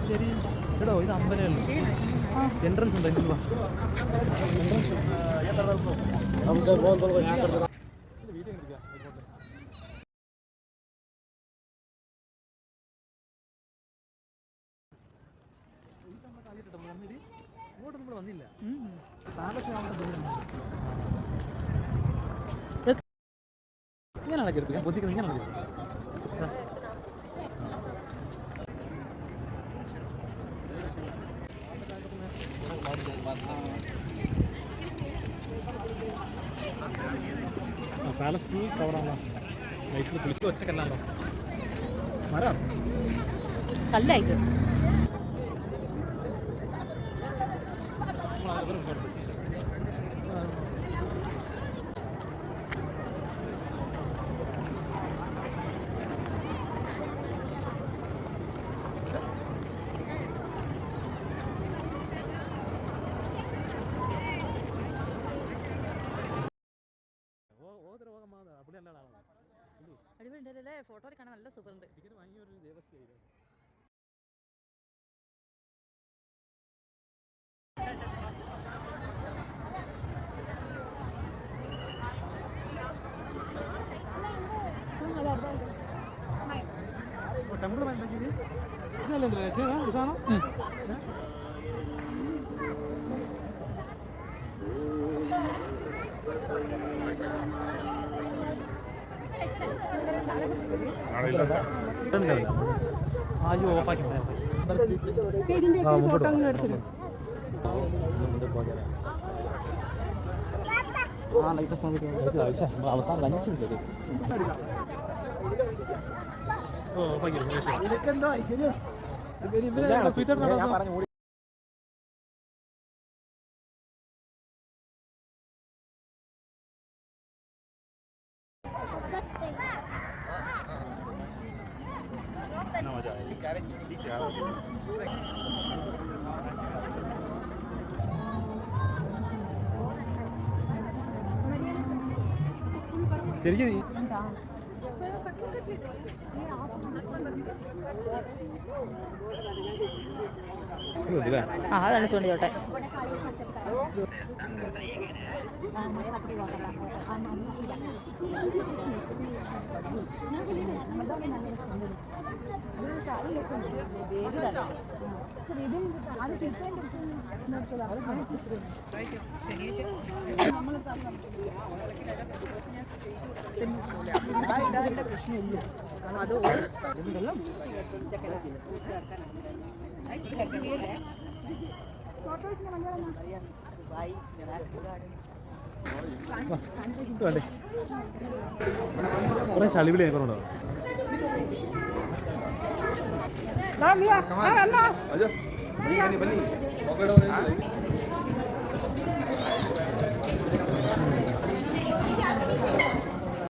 ശരി എടോ ഇത് അമ്പലമല്ലോ എൻട്രൻസ് ഉണ്ടോ ഇതിൽ ഇങ്ങോട്ട് നമ്മൾ വന്നില്ല ഇങ്ങനെയാണ് ചെറുപ്പം ഞാൻ പൊതിക്കുന്നത് ഇങ്ങനെയാണ് പാലസ് ഫുൾ കവറാണോ ലൈറ്റിൽ കുളിച്ച് ഒറ്റക്കല്ലാണോ മരം കല്ലായിട്ട് അടിപൊളിയുണ്ടല്ലേ ഫോട്ടോയിൽ കാണാൻ നല്ല സൂപ്പറുണ്ട് ടെമ്പിൾ ഇതല്ലേ സാധനം അയ്യോ ഓഫാക്കി അവസാനം ലഞ്ച് പറഞ്ഞു ശരിക്കും അതാണ് ചൂണ്ടിയോട്ടെ പ്രശ്നമില്ല അത് കുറെ ചളിവിളി ഞങ്ങളുണ്ടോ ಬನ್ನಿ